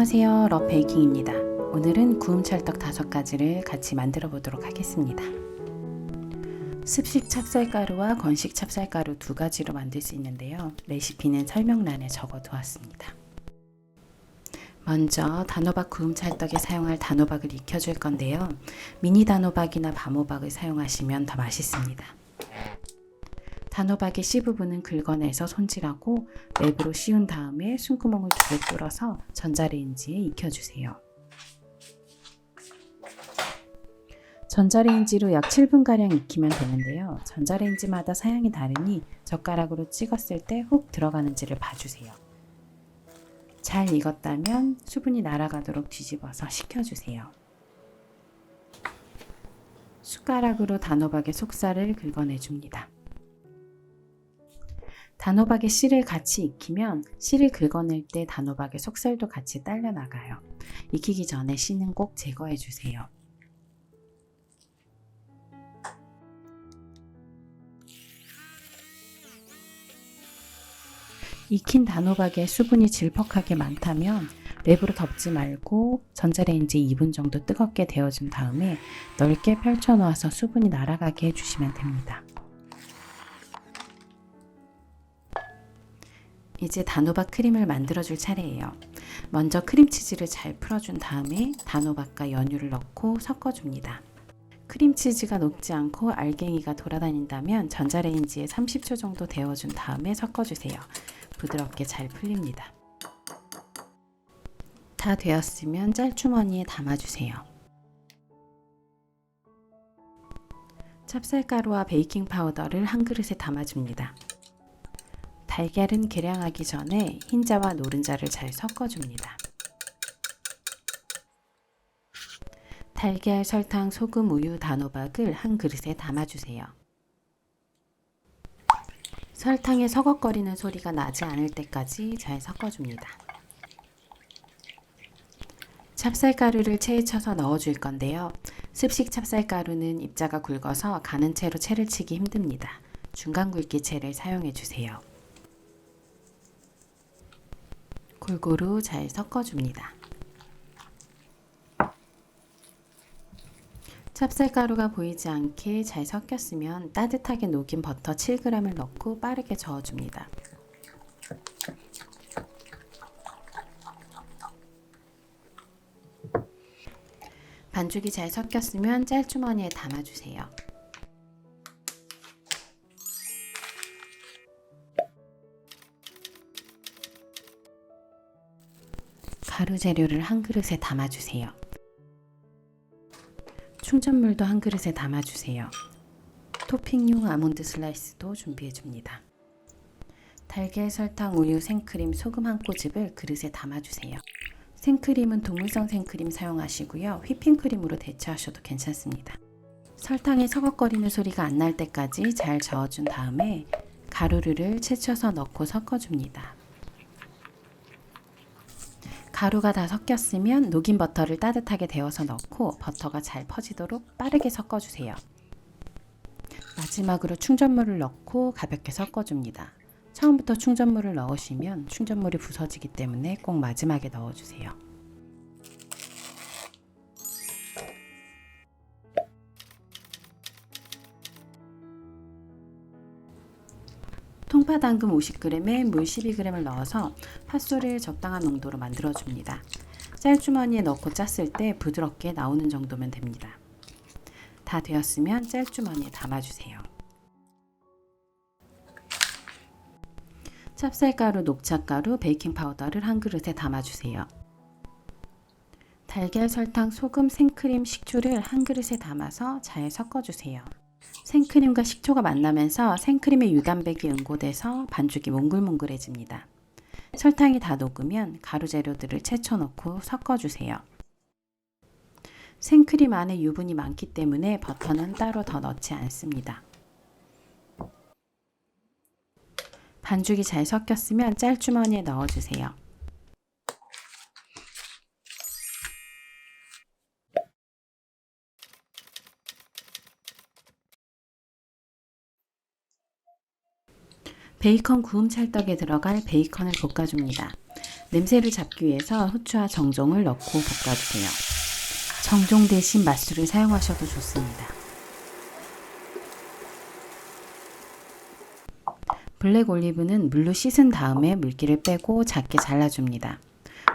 안녕하세요, 러베이킹입니다. 오늘은 구움 찰떡 5가지를 같이 만들어 보도록 하겠습니다. 습식 찹쌀가루와 건식 찹쌀가루 2가지로 만들 수 있는데요. 레시피는 설명란에 적어 두었습니다. 먼저 단호박 구움 찰떡에 사용할 단호박을 익혀줄 건데요. 미니 단호박이나 밤호박을 사용하시면 더 맛있습니다. 단호박의 씨 부분은 긁어내서 손질하고 랩으로 씌운 다음에 숨구멍을 2개 뚫어서 전자레인지에 익혀주세요. 전자레인지로 약 7분가량 익히면 되는데요. 전자레인지마다 사양이 다르니 젓가락으로 찍었을 때 훅 들어가는지를 봐주세요. 잘 익었다면 수분이 날아가도록 뒤집어서 식혀주세요. 숟가락으로 단호박의 속살을 긁어내줍니다. 단호박의 씨를 같이 익히면 씨를 긁어낼 때 단호박의 속살도 같이 딸려 나가요. 익히기 전에 씨는 꼭 제거해 주세요. 익힌 단호박에 수분이 질퍽하게 많다면 랩으로 덮지 말고 전자레인지 2분 정도 뜨겁게 데워준 다음에 넓게 펼쳐 놓아서 수분이 날아가게 해주시면 됩니다. 이제 단호박 크림을 만들어 줄 차례예요. 먼저 크림치즈를 잘 풀어준 다음에 단호박과 연유를 넣고 섞어줍니다. 크림치즈가 녹지 않고 알갱이가 돌아다닌다면 전자레인지에 30초 정도 데워준 다음에 섞어주세요. 부드럽게 잘 풀립니다. 다 되었으면 짤주머니에 담아주세요. 찹쌀가루와 베이킹 파우더를 한 그릇에 담아줍니다. 달걀은 계량하기 전에 흰자와 노른자를 잘 섞어줍니다. 달걀, 설탕, 소금, 우유, 단호박을 한 그릇에 담아주세요. 설탕의 서걱거리는 소리가 나지 않을 때까지 잘 섞어줍니다. 찹쌀가루를 체에 쳐서 넣어줄 건데요. 습식 찹쌀가루는 입자가 굵어서 가는 채로 채를 치기 힘듭니다. 중간 굵기 채를 사용해주세요. 골고루 잘 섞어줍니다. 찹쌀가루가 보이지 않게 잘 섞였으면 따뜻하게 녹인 버터 7g을 넣고 빠르게 저어줍니다. 반죽이 잘 섞였으면 짤주머니에 담아주세요. 가루 재료를 한 그릇에 담아주세요. 충전물도 한 그릇에 담아주세요. 토핑용 아몬드 슬라이스도 준비해줍니다. 달걀, 설탕, 우유, 생크림, 소금 한 꼬집을 그릇에 담아주세요. 생크림은 동물성 생크림 사용하시고요. 휘핑크림으로 대체하셔도 괜찮습니다. 설탕이 서걱거리는 소리가 안 날 때까지 잘 저어준 다음에 가루를 채쳐서 넣고 섞어줍니다. 가루가 다 섞였으면 녹인 버터를 따뜻하게 데워서 넣고 버터가 잘 퍼지도록 빠르게 섞어주세요. 마지막으로 충전물을 넣고 가볍게 섞어줍니다. 처음부터 충전물을 넣으시면 충전물이 부서지기 때문에 꼭 마지막에 넣어주세요. 통파 당근 50g에 물 12g을 넣어서 팥소를 적당한 농도로 만들어줍니다. 짤주머니에 넣고 짰을 때 부드럽게 나오는 정도면 됩니다. 다 되었으면 짤주머니에 담아주세요. 찹쌀가루, 녹차가루, 베이킹파우더를 한 그릇에 담아주세요. 달걀, 설탕, 소금, 생크림, 식초를 한 그릇에 담아서 잘 섞어주세요. 생크림과 식초가 만나면서 생크림의 유단백이 응고돼서 반죽이 몽글몽글해집니다. 설탕이 다 녹으면 가루 재료들을 채쳐 넣고 섞어주세요. 생크림 안에 유분이 많기 때문에 버터는 따로 더 넣지 않습니다. 반죽이 잘 섞였으면 짤주머니에 넣어주세요. 베이컨 구움 찰떡에 들어갈 베이컨을 볶아줍니다. 냄새를 잡기 위해서 후추와 정종을 넣고 볶아주세요. 정종 대신 맛술을 사용하셔도 좋습니다. 블랙 올리브는 물로 씻은 다음에 물기를 빼고 작게 잘라줍니다.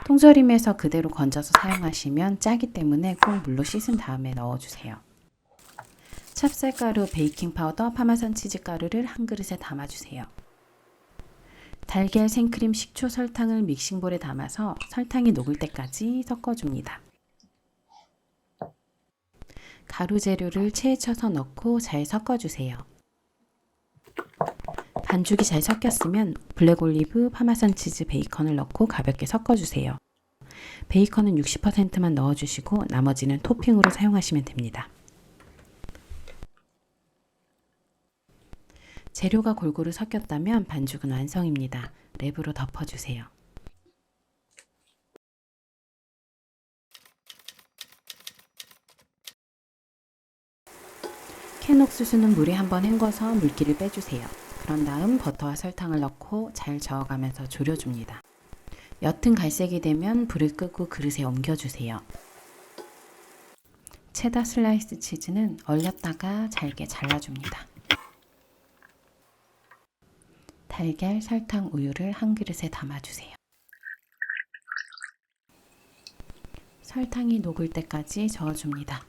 통조림에서 그대로 건져서 사용하시면 짜기 때문에 꼭 물로 씻은 다음에 넣어주세요. 찹쌀가루, 베이킹파우더, 파마산 치즈가루를 한 그릇에 담아주세요. 달걀, 생크림, 식초, 설탕을 믹싱볼에 담아서 설탕이 녹을 때까지 섞어줍니다. 가루 재료를 체에 쳐서 넣고 잘 섞어주세요. 반죽이 잘 섞였으면 블랙 올리브, 파마산 치즈, 베이컨을 넣고 가볍게 섞어주세요. 베이컨은 60%만 넣어주시고 나머지는 토핑으로 사용하시면 됩니다. 재료가 골고루 섞였다면 반죽은 완성입니다. 랩으로 덮어주세요. 캔 옥수수는 물에 한번 헹궈서 물기를 빼주세요. 그런 다음 버터와 설탕을 넣고 잘 저어가면서 졸여줍니다. 옅은 갈색이 되면 불을 끄고 그릇에 옮겨주세요. 체다 슬라이스 치즈는 얼렸다가 잘게 잘라줍니다. 달걀, 설탕, 우유를 한 그릇에 담아주세요. 설탕이 녹을 때까지 저어줍니다.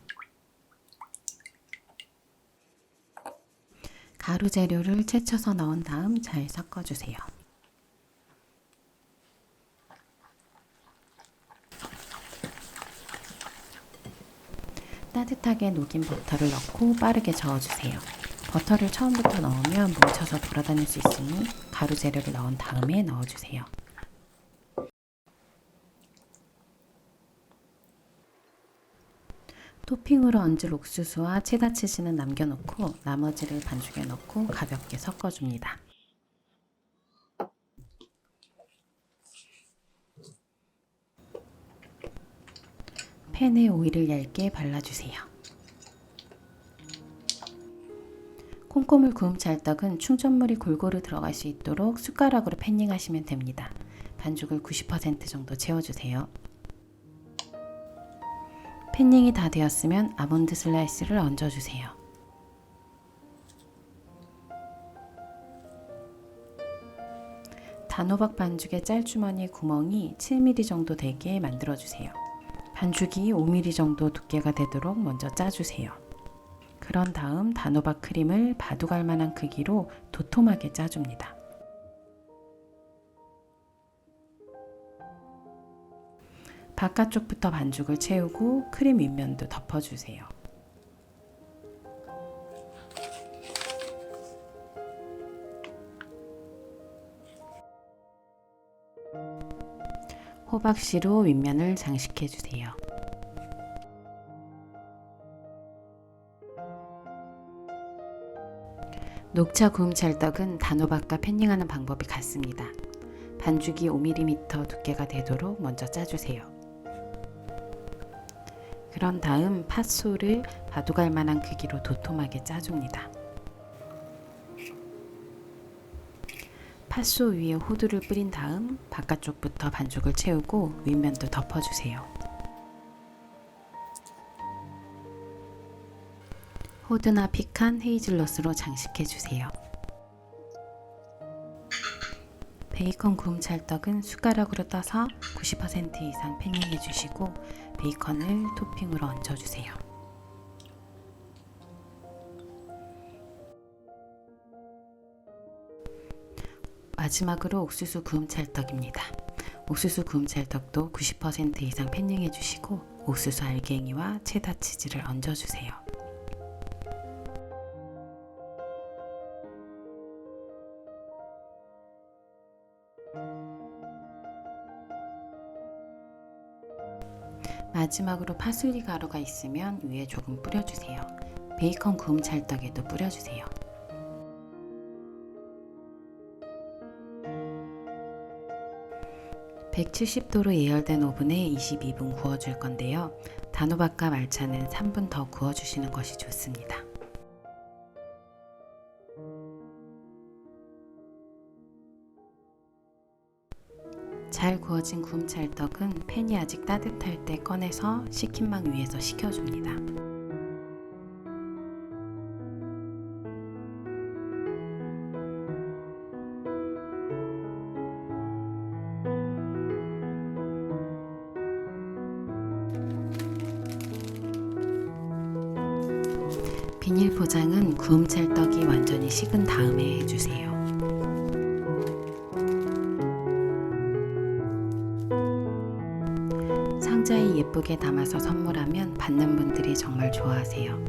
가루 재료를 채쳐서 넣은 다음 잘 섞어주세요. 따뜻하게 녹인 버터를 넣고 빠르게 저어주세요. 버터를 처음부터 넣으면 뭉쳐서 돌아다닐 수 있으니 가루 재료를 넣은 다음에 넣어주세요. 토핑으로 얹을 옥수수와 체다 치즈는 남겨놓고 나머지를 반죽에 넣고 가볍게 섞어줍니다. 팬에 오일을 얇게 발라주세요. 콩고물 구움 찰떡은 충전물이 골고루 들어갈 수 있도록 숟가락으로 패닝하시면 됩니다. 반죽을 90% 정도 채워주세요. 패닝이 다 되었으면 아몬드 슬라이스를 얹어주세요. 단호박 반죽의 짤주머니 구멍이 7mm 정도 되게 만들어주세요. 반죽이 5mm 정도 두께가 되도록 먼저 짜주세요. 그런 다음 단호박 크림을 바둑알 만한 크기로 도톰하게 짜줍니다. 바깥쪽부터 반죽을 채우고 크림 윗면도 덮어주세요. 호박씨로 윗면을 장식해주세요. 녹차 구움 찰떡은 단호박과 패닝하는 방법이 같습니다. 반죽이 5mm 두께가 되도록 먼저 짜주세요. 그런 다음 팥소를 바둑알 만한 크기로 도톰하게 짜줍니다. 팥소 위에 호두를 뿌린 다음 바깥쪽부터 반죽을 채우고 윗면도 덮어주세요. 호두나 피칸, 헤이즐넛으로 장식해주세요. 베이컨 구움 찰떡은 숟가락으로 떠서 90% 이상 패닝해주시고 베이컨을 토핑으로 얹어주세요. 마지막으로 옥수수 구움 찰떡입니다. 옥수수 구움 찰떡도 90% 이상 패닝해주시고 옥수수 알갱이와 체다 치즈를 얹어주세요. 마지막으로 파슬리 가루가 있으면 위에 조금 뿌려주세요. 베이컨 구움 찰떡에도 뿌려주세요. (170도로) 예열된 오븐에 22분 구워줄 건데요. 단호박과 말차는 3분 더 구워주시는 것이 좋습니다. 잘 구워진 구움 찰떡은 팬이 아직 따뜻할 때 꺼내서 식힌망 위에서 식혀줍니다. 비닐 포장은 구움 찰떡이 완전히 식은 다음에 해주세요. 상자에 예쁘게 담아서 선물하면 받는 분들이 정말 좋아하세요.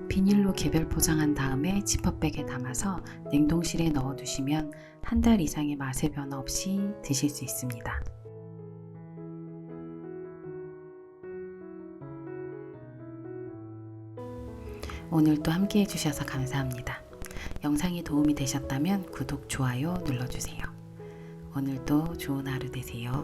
비닐로 개별 포장한 다음에 지퍼백에 담아서 냉동실에 넣어두시면 한 달 이상의 맛의 변화 없이 드실 수 있습니다. 오늘도 함께 해주셔서 감사합니다. 영상이 도움이 되셨다면 구독, 좋아요 눌러주세요. 오늘도 좋은 하루 되세요.